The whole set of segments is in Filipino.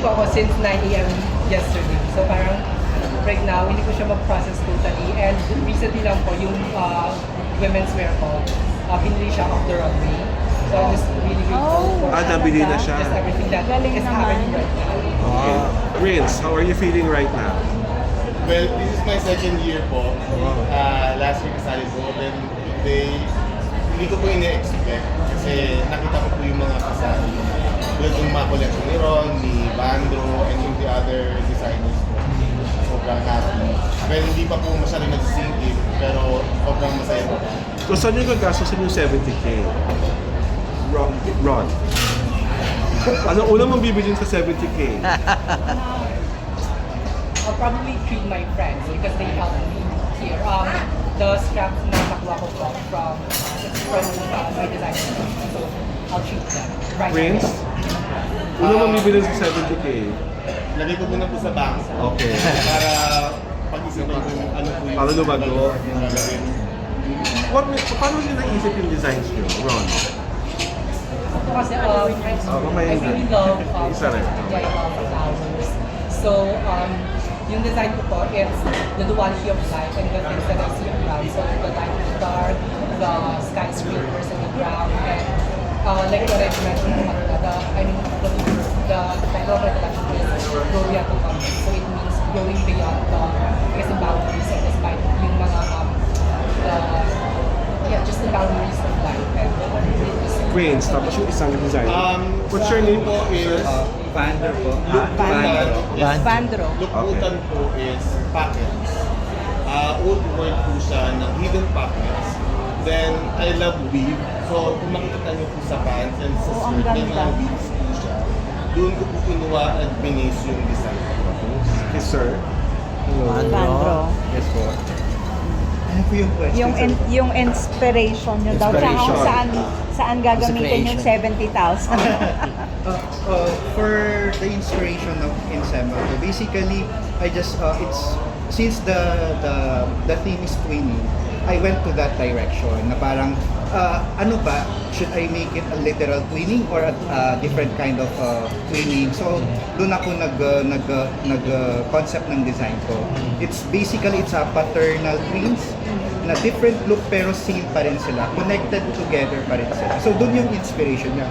po ako since 9 a.m. yesterday. So parang right now, hindi ko siya mag-process totally. And recently lang po, yung women's wear ko, binili siya off the runway. So I'm just really grateful for nabili na siya. just everything that Galing is naman. happening right now. Prince, how are you feeling right now? Well, this is my second year po. Last year kasali po. Then, hindi ko po ini-expect. Kasi nakita ko po yung mga kasali. Tulad yung mga collection ni Ron, ni Bandro, and yung the other designers po. Sobrang happy. Well, hindi pa po masyadong nag-sink in, pero sobrang masaya po. So saan yung gagastusin yung 70K? Ron. Anong unang mong bibilin sa 70K? I'll probably treat my friends because they helped me here. The scraps na nakuha ko po from my designer. So I'll treat them. Right Prince? Unang mong bibilin sa 70K? Lagay ko muna po sa bank. Okay. Para pag-isipan ko yung ano po yung Paano lumago? yung gagawin. Paano nyo naisip yung designs nyo, Ron? Kasi I really love Isa rin. I love flowers. So yung design ko po is the duality of life and the things that I see around. So the light and dark, the skyscrapers and the ground, and like what I mentioned po kanina, the title of my collection is Gloria to Come. So it means going beyond the boundaries and despite yung mga just the boundaries of life. And Prince, tapos yung isang design. What's your name po is Vander po. Vandro. Lukutan po is pockets. Old word po siya ng hidden pockets. Then, I love weave. So, kung makikita niyo po sa pants and sa Oh, ang skirt, may ganda. mga weaves po siya. Doon ko po kinuha at binis yung design ko. Yes, sir. Vandro. Yes po. Ano po yung question? Yung inspiration nyo daw. Tsaka kung Inspiration. saan gagamitin yung 70,000. For the inspiration of Ensemble, basically, I just it's since the theme is twinning, I went to that direction na parang ano ba, should I make it a literal twinning or a different kind of twinning? So doon ako nag concept ng design ko. It's a paternal twins na different look pero same pa rin sila. Connected together pa rin sila. So doon yung inspiration niya.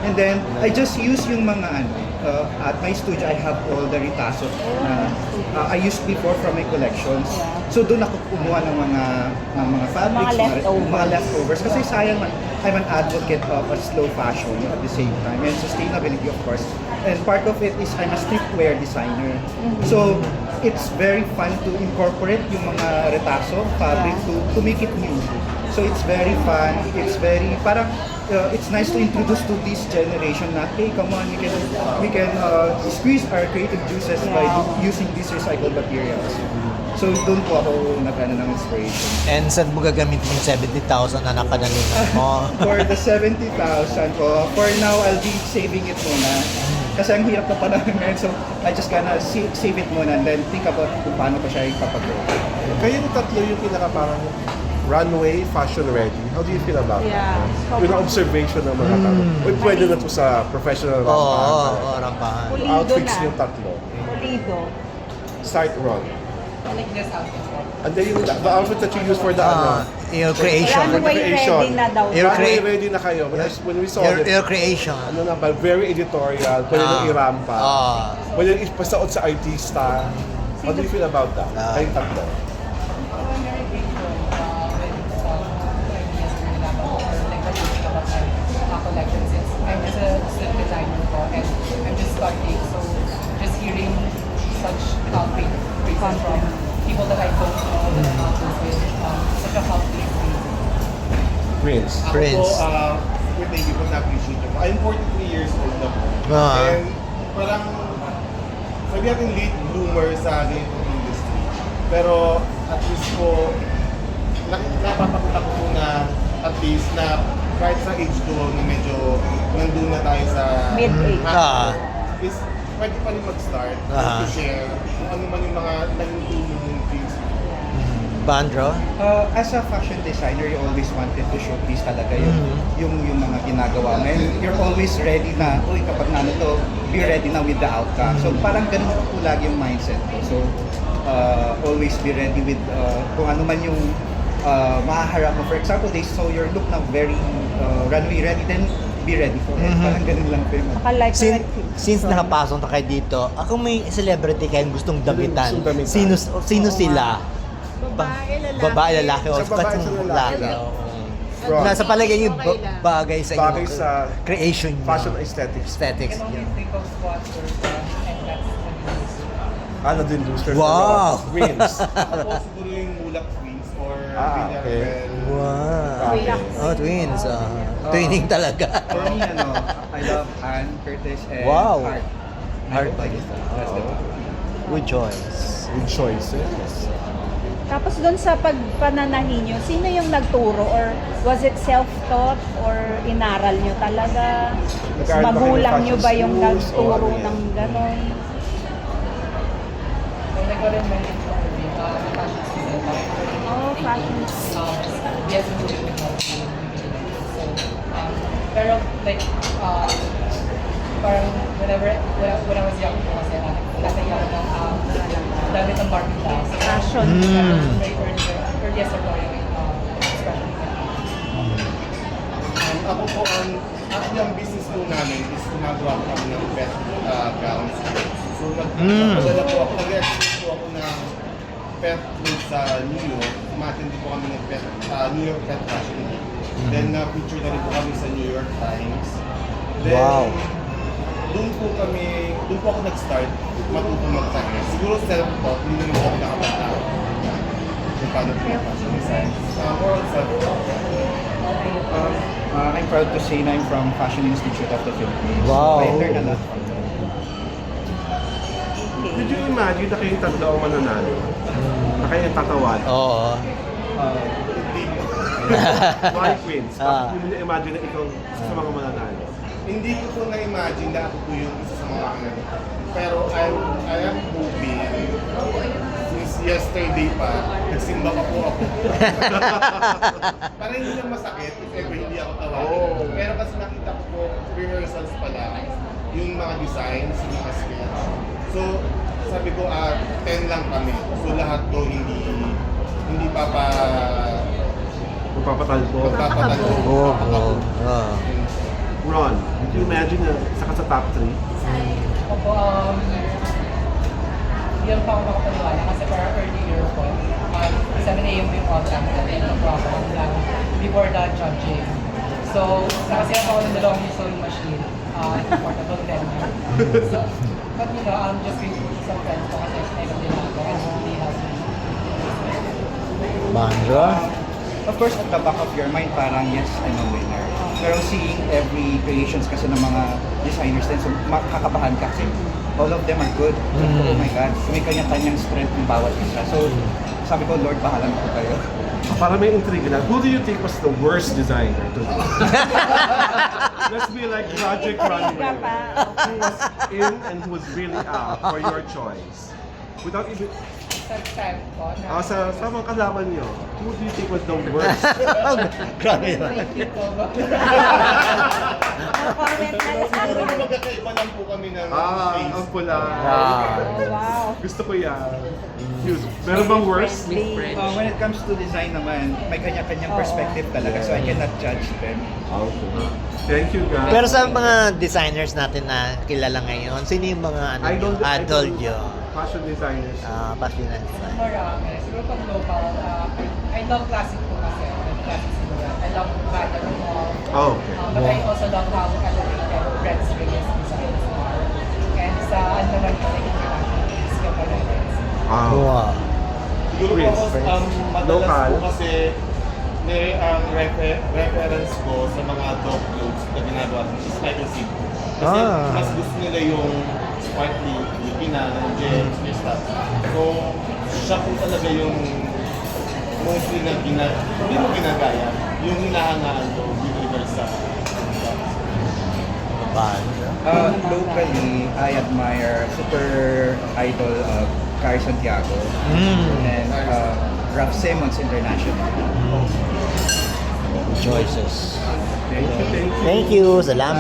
And then, I just use yung mga at my studio, I have all the retazos na I used before from my collections. So doon ako kumuha ng mga fabrics, mga leftovers. Kasi sayang, I'm an advocate of a slow fashion at the same time and sustainability of course. And part of it is I'm a streetwear designer. So it's very fun to incorporate yung mga retaso fabric to make it new. So it's very fun. It's very parang it's nice to introduce to this generation na hey, come on, we can squeeze our creative juices by using these recycled materials. So doon po ako nagana ng inspiration. And saan mo gagamitin yung 70,000 na nakanalunan mo? For the 70,000 ko, for now I'll be saving it muna. Kasi ang hirap na panahon ngayon, so I just gonna save it muna and then think about kung paano ko siya ipapagawa. Kayo yung tatlo yung pinaka parang runway, fashion ready. How do you feel about Yeah. that? Yung observation ng mga tao. Uy, pwede na to sa professional rampahan. Rampahan. Pulido Outfits na. yung tatlo. Pulido. Start Ron. I like this outfit po. And then yung the outfit that you use for the Your creation. Runway creation. ready na daw. Your runway crea- ready na kayo. When we saw Your it, creation. ano na ba, very editorial. Pwede nang irampa. Pwede nang ipasauot sa artista. How do you feel about that? Kayong tatlo. I'm very grateful with ideas for nila or like what you think about my collection since I'm just a still designer po and I'm just starting. So just hearing such great praises from people that I don't know that I'm not close with, such a helpful experience. Prince. Prince. Ako po, thank you po, na-appreciate ko. I'm 43 years old na po. And parang, sabi natin late bloomer sa ganitong industry. Pero at least po, napapakita ko po na at least na kahit sa age ko na medyo nandun na tayo sa Mid-age. is pwede pa rin mag-start to share kung ano man yung mga naging tulong yung things. Bandro? As a fashion designer, you always wanted to showcase talaga yung mga ginagawa mo. And you're always ready na, uy, kapag nano to, be ready na with the outcome. So parang ganun po lagi yung mindset ko. So always be ready with kung ano man yung mahaharap mo. For example, they saw your look na very runway ready, then be ready for it. Parang ganun lang po yun. Like Since nakapasok na kayo dito, ako may celebrity kayong gustong dabitan. Gustong damitan. Sino sila? Babae, lalaki. O Sa babae, sa lalaki. oo. From Nasa palagay niyo bagay sa inyo. bagay sa Creation niyo. fashion aesthetics. Aesthetics You can niyo. only think of sponsors and that's the news. Ano din booster? Wow! Wins. Ako po siguro yung Mulak Twins or Okay. Villarreal. Wow. Okay. Oh, twins. Twinning talaga. For me, I love Anne, Curtis, and Wow. Art. Art. That's the top. Good choice. Good choices. Tapos doon sa pagpananahin nyo, sino yung nagturo? Or was it self-taught? Or inaral nyo talaga? Nag-aaral ba kayo ng Magulang nyo ba fashion yung schools o nagturo ano yan? ng gano'n? When I got in my fashion season, Oh, fashion. yes, I'm doing technology. So, pero like, parang when I was young, kasi nakakaya ng dami ng Barbie dolls. Fashion. Very early as a boy, especially Ako po, yung business po namin is gumagawa po kami ng pet gowns. So, nagpadala po ako, nag-export po ako ng pet clothes sa New York. Umatindi po kami ng New York Pet Fashion Week. Then, na-feature na rin po kami sa New York Times. Then, Wow. doon po ako nag-start matutong mag-tahe. Siguro self-taught, hindi naman ako nakapagtao. Kung paano po yung fashion design. More on self-taught. I'm proud to say na I'm from Fashion Institute of the Philippines. Wow. I learned a lot from them. Did you imagine na kayong tatlo ang mananalo? Na kayong tatawan? Oo. Hindi po. Why Queens? Ah. Hindi mo imagine na ikaw sa mga mananalo? Hindi ko po na-imagine na ako po yung isa sa mga ano. Pero I am hoping, since yesterday pa, nagsimba pa po ako. Para hindi lang masakit if ever hindi ako tawagin. Oh. Pero kasi nakita ko po, rehearsals pala, yung mga designs, yung mga sketch. So, sabi ko, 10 lang kami. So, lahat to hindi Magpapatalbo. magpapatalo. Oo. Ron, did you imagine na saka sa top 3? Opo, hindi ako makapaniwala kasi parang early year po. 7 a.m. yung program na po ako hanggang before the judging. So, nakasiyan ako ng dalawang sewing machine, portable venue. So, but you know, I'm just grateful to some friends ko kasi sinayang nila ako and really helped me. Bandro? Of course, at the back of your mind, parang yes, I'm a winner. Pero seeing every creations kasi ng mga designers din, so makakabahan ka kasi all of them are good. Oh my God, may kanya-kanyang strength ng bawat isa. So, sabi ko, Lord, bahala na po kayo. Para may intrigue na, who do you think was the worst designer to do? Let's be like Project Runway. Who was in and who was really out for your choice? Without even... Subscribe ko na. sa mga kalaban nyo, who do you think was the worst? Grabe yun. Thank you po. No comment na lang. Siguro magkakaiba lang po kami ng ang taste. pula. Wow. Gusto ko yan. Meron bang worst? When it comes to design naman, may kanya-kanyang perspective talaga, so I cannot judge them. Okay. Thank you, guys. Pero sa mga designers natin na kilala ngayon, sino yung mga idol nyo? Fashion designers. Fashion design. Marami. Siguro pag local, I love classic po kasi. Classic siguro. I love Vanna Mall. Oh, okay. But I also love how elevated Brett's Vegas designs are. And sa ano naman po, like international is kapag Wow. Siguro po ako, madalas Local. po kasi ang reference ko sa mga dog clothes na ginagawa is Michael Cid. Kasi mas gusto nila yung sparkly, Filipina, gems, yung stuff. So, siya po talaga yung mostly na hindi mo ginagaya, yung hinahangaan ko with regards sa Bandro. Locally, I admire super idol Kai Santiago. And Ralph Simmons International. Choices. Thank you. Thank you. Salamat.